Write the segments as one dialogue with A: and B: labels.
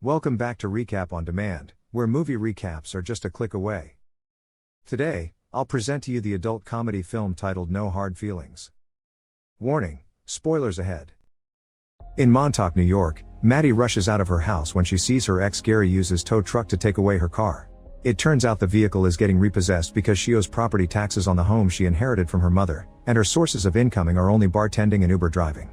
A: Welcome back to Recap on Demand, where movie recaps are just a click away. Today, I'll present to you the adult comedy film titled No Hard Feelings. Warning, spoilers ahead. In Montauk, New York, Maddie rushes out of her house when she sees her ex Gary use his tow truck to take away her car. It turns out the vehicle is getting repossessed because she owes property taxes on the home she inherited from her mother, and her sources of income are only bartending and Uber driving.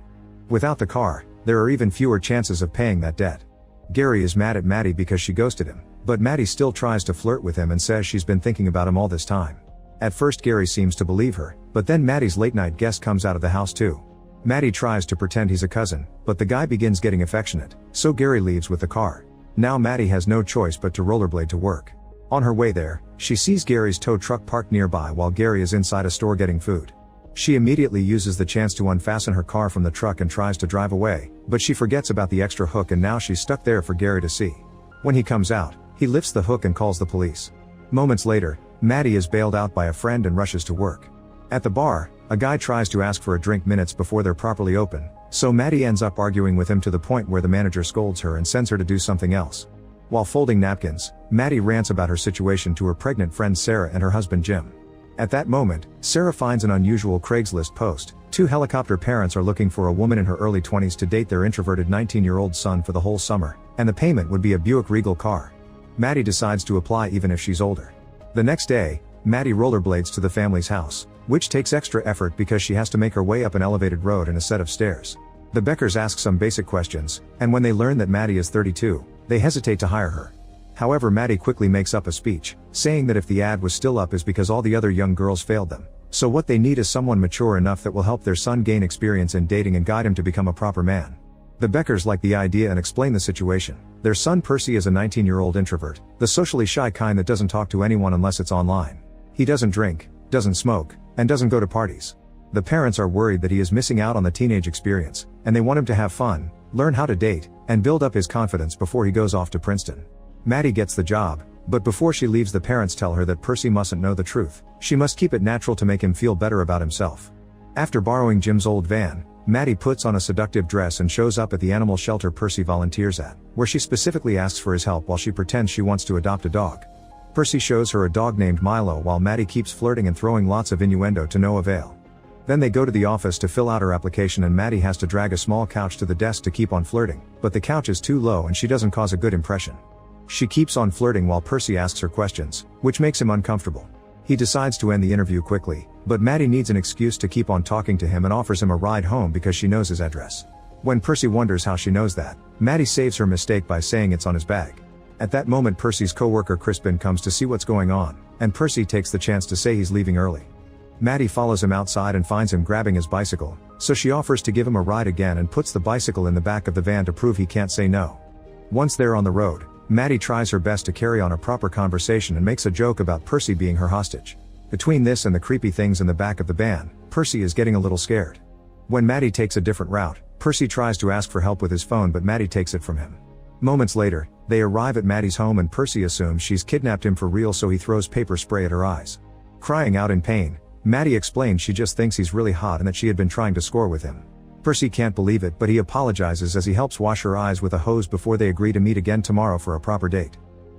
A: Without the car, there are even fewer chances of paying that debt. Gary is mad at Maddie because she ghosted him, but Maddie still tries to flirt with him and says she's been thinking about him all this time. At first Gary seems to believe her, but then Maddie's late-night guest comes out of the house too. Maddie tries to pretend he's a cousin, but the guy begins getting affectionate, so Gary leaves with the car. Now Maddie has no choice but to rollerblade to work. On her way there, she sees Gary's tow truck parked nearby while Gary is inside a store getting food. She immediately uses the chance to unfasten her car from the truck and tries to drive away, but she forgets about the extra hook and now she's stuck there for Gary to see. When he comes out, he lifts the hook and calls the police. Moments later, Maddie is bailed out by a friend and rushes to work. At the bar, a guy tries to ask for a drink minutes before they're properly open, so Maddie ends up arguing with him to the point where the manager scolds her and sends her to do something else. While folding napkins, Maddie rants about her situation to her pregnant friend Sarah and her husband Jim. At that moment, Sarah finds an unusual Craigslist post. Two helicopter parents are looking for a woman in her early 20s to date their introverted 19-year-old son for the whole summer, and the payment would be a Buick Regal car. Maddie decides to apply even if she's older. The next day, Maddie rollerblades to the family's house, which takes extra effort because she has to make her way up an elevated road and a set of stairs. The Beckers ask some basic questions, and when they learn that Maddie is 32, they hesitate to hire her. However, Maddie quickly makes up a speech, saying that if the ad was still up is because all the other young girls failed them. So what they need is someone mature enough that will help their son gain experience in dating and guide him to become a proper man. The Beckers like the idea and explain the situation. Their son Percy is a 19-year-old introvert, the socially shy kind that doesn't talk to anyone unless it's online. He doesn't drink, doesn't smoke, and doesn't go to parties. The parents are worried that he is missing out on the teenage experience, and they want him to have fun, learn how to date, and build up his confidence before he goes off to Princeton. Maddie gets the job, but before she leaves the parents tell her that Percy mustn't know the truth. She must keep it natural to make him feel better about himself. After borrowing Jim's old van, Maddie puts on a seductive dress and shows up at the animal shelter Percy volunteers at, where she specifically asks for his help while she pretends she wants to adopt a dog. Percy shows her a dog named Milo while Maddie keeps flirting and throwing lots of innuendo to no avail. Then they go to the office to fill out her application and Maddie has to drag a small couch to the desk to keep on flirting, but the couch is too low and she doesn't cause a good impression. She keeps on flirting while Percy asks her questions, which makes him uncomfortable. He decides to end the interview quickly, but Maddie needs an excuse to keep on talking to him and offers him a ride home because she knows his address. When Percy wonders how she knows that, Maddie saves her mistake by saying it's on his bag. At that moment Percy's co-worker Crispin comes to see what's going on, and Percy takes the chance to say he's leaving early. Maddie follows him outside and finds him grabbing his bicycle, so she offers to give him a ride again and puts the bicycle in the back of the van to prove he can't say no. Once they're on the road, Maddie tries her best to carry on a proper conversation and makes a joke about Percy being her hostage. Between this and the creepy things in the back of the van, Percy is getting a little scared. When Maddie takes a different route, Percy tries to ask for help with his phone but Maddie takes it from him. Moments later, they arrive at Maddie's home and Percy assumes she's kidnapped him for real so he throws paper spray at her eyes. Crying out in pain, Maddie explains she just thinks he's really hot and that she had been trying to score with him. Percy can't believe it but he apologizes as he helps wash her eyes with a hose before they agree to meet again tomorrow for a proper date.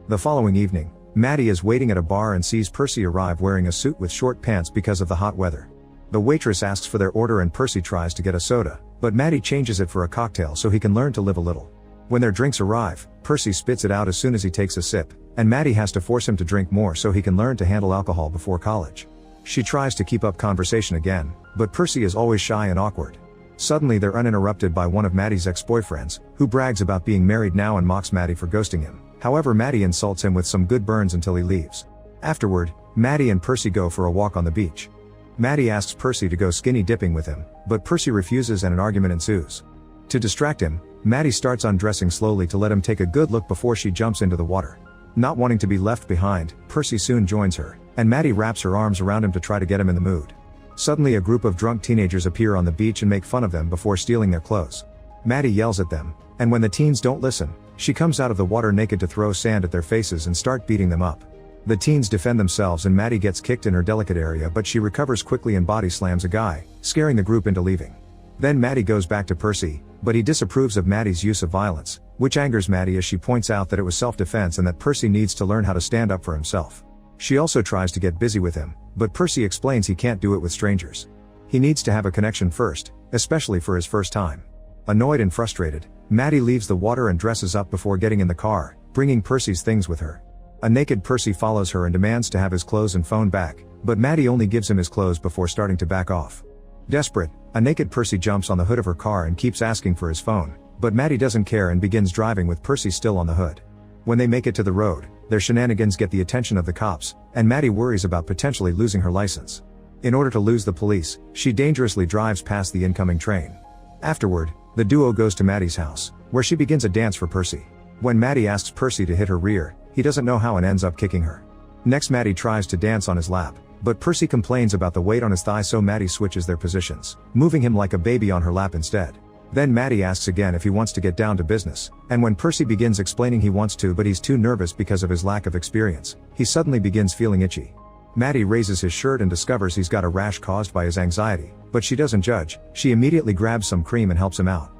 A: The following evening, Maddie is waiting at a bar and sees Percy arrive wearing a suit with short pants because of the hot weather. The waitress asks for their order and Percy tries to get a soda, but Maddie changes it for a cocktail so he can learn to live a little. When their drinks arrive, Percy spits it out as soon as he takes a sip, and Maddie has to force him to drink more so he can learn to handle alcohol before college. She tries to keep up conversation again, but Percy is always shy and awkward. Suddenly they're uninterrupted by one of Maddie's ex-boyfriends, who brags about being married now and mocks Maddie for ghosting him. However, Maddie insults him with some good burns until he leaves. Afterward, Maddie and Percy go for a walk on the beach. Maddie asks Percy to go skinny dipping with him, but Percy refuses and an argument ensues. To distract him, Maddie starts undressing slowly to let him take a good look before she jumps into the water. Not wanting to be left behind, Percy soon joins her, and Maddie wraps her arms around him to try to get him in the mood. Suddenly a group of drunk teenagers appear on the beach and make fun of them before stealing their clothes. Maddie yells at them, and when the teens don't listen, she comes out of the water naked to throw sand at their faces and start beating them up. The teens defend themselves and Maddie gets kicked in her delicate area but she recovers quickly and body slams a guy, scaring the group into leaving. Then Maddie goes back to Percy, but he disapproves of Maddie's use of violence, which angers Maddie as she points out that it was self-defense and that Percy needs to learn how to stand up for himself. She also tries to get busy with him, but Percy explains he can't do it with strangers. He needs to have a connection first, especially for his first time. Annoyed and frustrated, Maddie leaves the water and dresses up before getting in the car, bringing Percy's things with her. A naked Percy follows her and demands to have his clothes and phone back, but Maddie only gives him his clothes before starting to back off. Desperate, a naked Percy jumps on the hood of her car and keeps asking for his phone, but Maddie doesn't care and begins driving with Percy still on the hood. When they make it to the road, their shenanigans get the attention of the cops, and Maddie worries about potentially losing her license. In order to lose the police, she dangerously drives past the incoming train. Afterward, the duo goes to Maddie's house, where she begins a dance for Percy. When Maddie asks Percy to hit her rear, he doesn't know how and ends up kicking her. Next, Maddie tries to dance on his lap, but Percy complains about the weight on his thigh, so Maddie switches their positions, moving him like a baby on her lap instead. Then Maddie asks again if he wants to get down to business, and when Percy begins explaining he wants to but he's too nervous because of his lack of experience, he suddenly begins feeling itchy. Maddie raises his shirt and discovers he's got a rash caused by his anxiety, but she doesn't judge. She immediately grabs some cream and helps him out.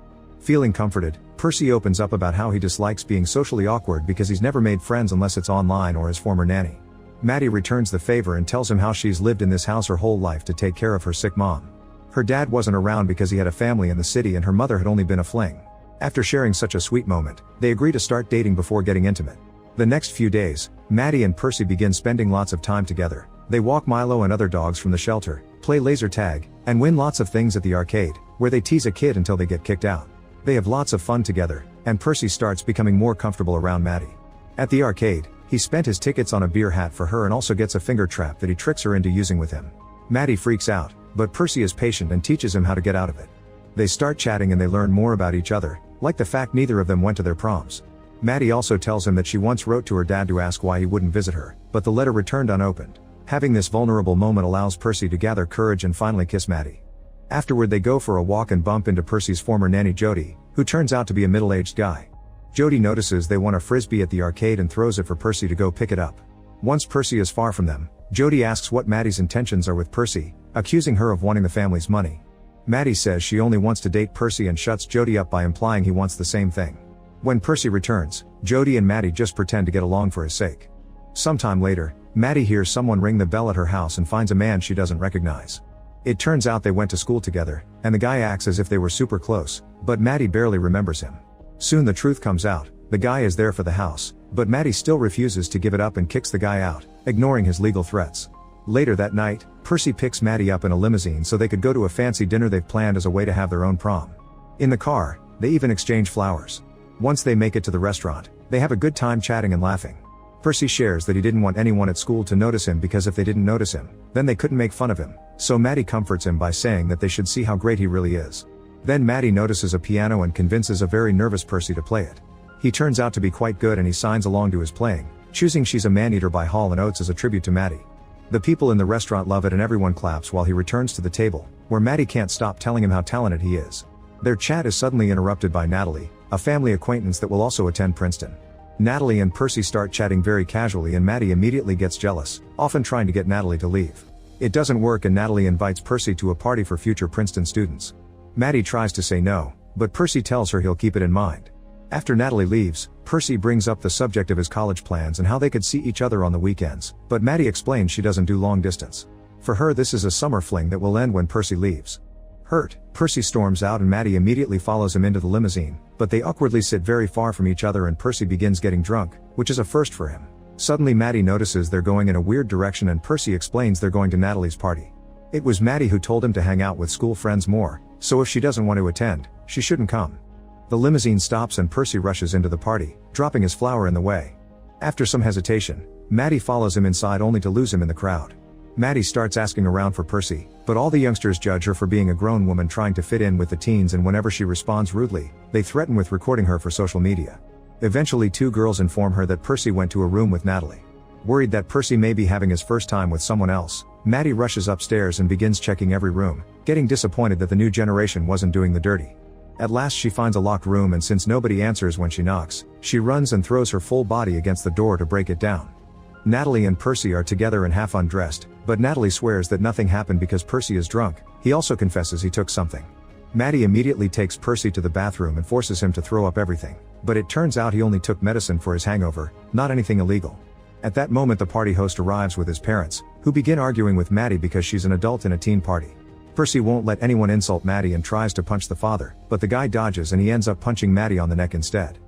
A: Feeling comforted, Percy opens up about how he dislikes being socially awkward because he's never made friends unless it's online or his former nanny. Maddie returns the favor and tells him how she's lived in this house her whole life to take care of her sick mom. Her dad wasn't around because he had a family in the city and her mother had only been a fling. After sharing such a sweet moment, they agree to start dating before getting intimate. The next few days, Maddie and Percy begin spending lots of time together. They walk Milo and other dogs from the shelter, play laser tag, and win lots of things at the arcade, where they tease a kid until they get kicked out. They have lots of fun together, and Percy starts becoming more comfortable around Maddie. At the arcade, he spent his tickets on a beer hat for her and also gets a finger trap that he tricks her into using with him. Maddie freaks out, but Percy is patient and teaches him how to get out of it. They start chatting and they learn more about each other, like the fact neither of them went to their proms. Maddie also tells him that she once wrote to her dad to ask why he wouldn't visit her, but the letter returned unopened. Having this vulnerable moment allows Percy to gather courage and finally kiss Maddie. Afterward, they go for a walk and bump into Percy's former nanny Jody, who turns out to be a middle-aged guy. Jody notices they want a frisbee at the arcade and throws it for Percy to go pick it up. Once Percy is far from them, Jody asks what Maddie's intentions are with Percy, accusing her of wanting the family's money. Maddie says she only wants to date Percy and shuts Jody up by implying he wants the same thing. When Percy returns, Jody and Maddie just pretend to get along for his sake. Sometime later, Maddie hears someone ring the bell at her house and finds a man she doesn't recognize. It turns out they went to school together, and the guy acts as if they were super close, but Maddie barely remembers him. Soon the truth comes out, the guy is there for the house, but Maddie still refuses to give it up and kicks the guy out, ignoring his legal threats. Later that night, Percy picks Maddie up in a limousine so they could go to a fancy dinner they've planned as a way to have their own prom. In the car, they even exchange flowers. Once they make it to the restaurant, they have a good time chatting and laughing. Percy shares that he didn't want anyone at school to notice him because if they didn't notice him, then they couldn't make fun of him, so Maddie comforts him by saying that they should see how great he really is. Then Maddie notices a piano and convinces a very nervous Percy to play it. He turns out to be quite good and he signs along to his playing, choosing She's a Man-Eater by Hall & Oates as a tribute to Maddie. The people in the restaurant love it and everyone claps while he returns to the table, where Maddie can't stop telling him how talented he is. Their chat is suddenly interrupted by Natalie, a family acquaintance that will also attend Princeton. Natalie and Percy start chatting very casually and Maddie immediately gets jealous, often trying to get Natalie to leave. It doesn't work and Natalie invites Percy to a party for future Princeton students. Maddie tries to say no, but Percy tells her he'll keep it in mind. After Natalie leaves, Percy brings up the subject of his college plans and how they could see each other on the weekends, but Maddie explains she doesn't do long distance. For her, this is a summer fling that will end when Percy leaves. Hurt, Percy storms out and Maddie immediately follows him into the limousine, but they awkwardly sit very far from each other and Percy begins getting drunk, which is a first for him. Suddenly Maddie notices they're going in a weird direction and Percy explains they're going to Natalie's party. It was Maddie who told him to hang out with school friends more, so if she doesn't want to attend, she shouldn't come. The limousine stops and Percy rushes into the party, dropping his flower in the way. After some hesitation, Maddie follows him inside only to lose him in the crowd. Maddie starts asking around for Percy, but all the youngsters judge her for being a grown woman trying to fit in with the teens and whenever she responds rudely, they threaten with recording her for social media. Eventually 2 girls inform her that Percy went to a room with Natalie. Worried that Percy may be having his first time with someone else, Maddie rushes upstairs and begins checking every room, getting disappointed that the new generation wasn't doing the dirty. At last she finds a locked room and since nobody answers when she knocks, she runs and throws her full body against the door to break it down. Natalie and Percy are together and half undressed, but Natalie swears that nothing happened because Percy is drunk. He also confesses he took something. Maddie immediately takes Percy to the bathroom and forces him to throw up everything, but it turns out he only took medicine for his hangover, not anything illegal. At that moment the party host arrives with his parents, who begin arguing with Maddie because she's an adult in a teen party. Percy won't let anyone insult Maddie and tries to punch the father, but the guy dodges and he ends up punching Maddie on the neck instead.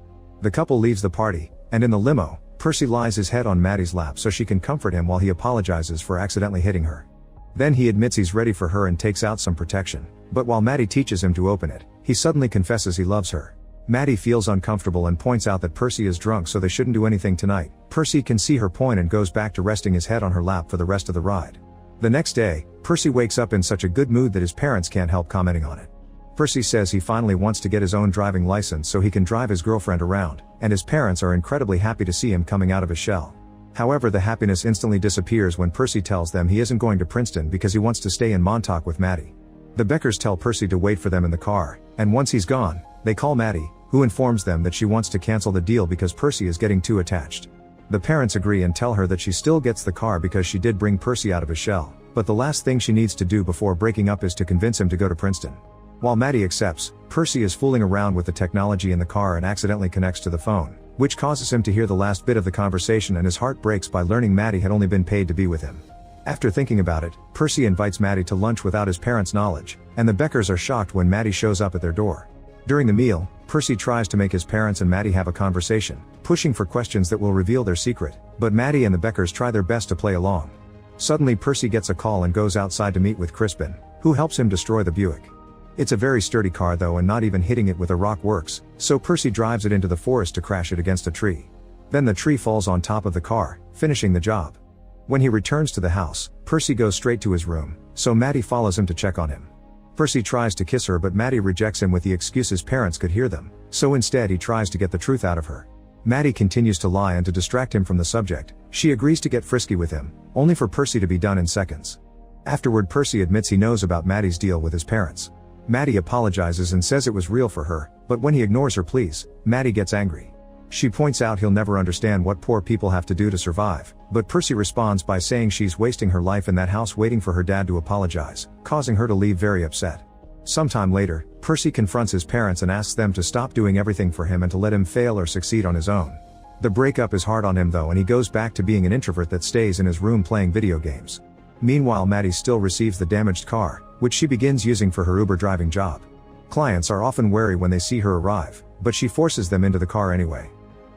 A: The couple leaves the party, and in the limo, Percy lies his head on Maddie's lap so she can comfort him while he apologizes for accidentally hitting her. Then he admits he's ready for her and takes out some protection, but while Maddie teaches him to open it, he suddenly confesses he loves her. Maddie feels uncomfortable and points out that Percy is drunk so they shouldn't do anything tonight. Percy can see her point and goes back to resting his head on her lap for the rest of the ride. The next day, Percy wakes up in such a good mood that his parents can't help commenting on it. Percy says he finally wants to get his own driving license so he can drive his girlfriend around, and his parents are incredibly happy to see him coming out of his shell. However, the happiness instantly disappears when Percy tells them he isn't going to Princeton because he wants to stay in Montauk with Maddie. The Beckers tell Percy to wait for them in the car, and once he's gone, they call Maddie, who informs them that she wants to cancel the deal because Percy is getting too attached. The parents agree and tell her that she still gets the car because she did bring Percy out of his shell, but the last thing she needs to do before breaking up is to convince him to go to Princeton. While Maddie accepts, Percy is fooling around with the technology in the car and accidentally connects to the phone, which causes him to hear the last bit of the conversation, and his heart breaks by learning Maddie had only been paid to be with him. After thinking about it, Percy invites Maddie to lunch without his parents' knowledge, and the Beckers are shocked when Maddie shows up at their door. During the meal, Percy tries to make his parents and Maddie have a conversation, pushing for questions that will reveal their secret, but Maddie and the Beckers try their best to play along. Suddenly Percy gets a call and goes outside to meet with Crispin, who helps him destroy the Buick. It's a very sturdy car though, and not even hitting it with a rock works, so Percy drives it into the forest to crash it against a tree. Then the tree falls on top of the car, finishing the job. When he returns to the house, Percy goes straight to his room, so Maddie follows him to check on him. Percy tries to kiss her, but Maddie rejects him with the excuse his parents could hear them, so instead he tries to get the truth out of her. Maddie continues to lie, and to distract him from the subject, she agrees to get frisky with him, only for Percy to be done in seconds. Afterward, Percy admits he knows about Maddie's deal with his parents. Maddie apologizes and says it was real for her, but when he ignores her pleas, Maddie gets angry. She points out he'll never understand what poor people have to do to survive, but Percy responds by saying she's wasting her life in that house waiting for her dad to apologize, causing her to leave very upset. Sometime later, Percy confronts his parents and asks them to stop doing everything for him and to let him fail or succeed on his own. The breakup is hard on him though, and he goes back to being an introvert that stays in his room playing video games. Meanwhile, Maddie still receives the damaged car, which she begins using for her Uber driving job. Clients are often wary when they see her arrive, but she forces them into the car anyway.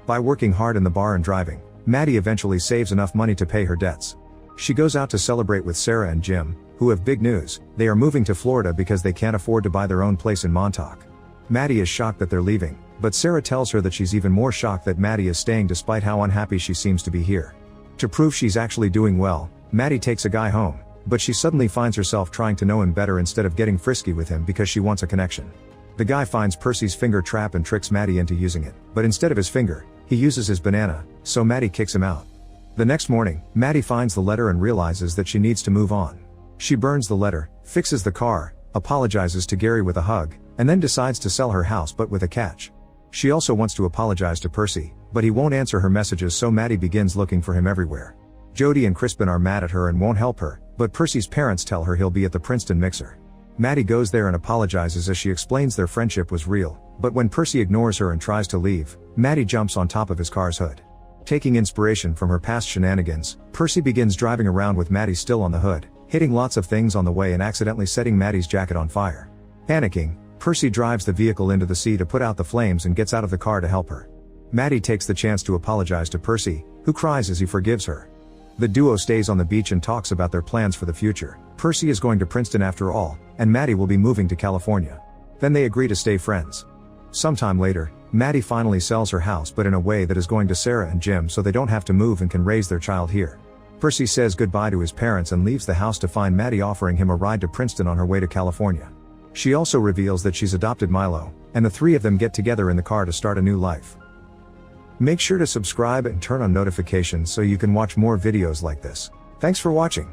A: By working hard in the bar and driving, Maddie eventually saves enough money to pay her debts. She goes out to celebrate with Sarah and Jim, who have big news: they are moving to Florida because they can't afford to buy their own place in Montauk. Maddie is shocked that they're leaving, but Sarah tells her that she's even more shocked that Maddie is staying despite how unhappy she seems to be here. To prove she's actually doing well, Maddie takes a guy home, but she suddenly finds herself trying to know him better instead of getting frisky with him because she wants a connection. The guy finds Percy's finger trap and tricks Maddie into using it, but instead of his finger, he uses his banana, so Maddie kicks him out. The next morning, Maddie finds the letter and realizes that she needs to move on. She burns the letter, fixes the car, apologizes to Gary with a hug, and then decides to sell her house, but with a catch. She also wants to apologize to Percy, but he won't answer her messages, so Maddie begins looking for him everywhere. Jody and Crispin are mad at her and won't help her, but Percy's parents tell her he'll be at the Princeton mixer. Maddie goes there and apologizes as she explains their friendship was real, but when Percy ignores her and tries to leave, Maddie jumps on top of his car's hood. Taking inspiration from her past shenanigans, Percy begins driving around with Maddie still on the hood, hitting lots of things on the way and accidentally setting Maddie's jacket on fire. Panicking, Percy drives the vehicle into the sea to put out the flames and gets out of the car to help her. Maddie takes the chance to apologize to Percy, who cries as he forgives her. The duo stays on the beach and talks about their plans for the future. Percy is going to Princeton after all, and Maddie will be moving to California. Then they agree to stay friends. Sometime later, Maddie finally sells her house, but in a way that is going to Sarah and Jim so they don't have to move and can raise their child here. Percy says goodbye to his parents and leaves the house to find Maddie offering him a ride to Princeton on her way to California. She also reveals that she's adopted Milo, and the three of them get together in the car to start a new life. Make sure to subscribe and turn on notifications so you can watch more videos like this. Thanks for watching.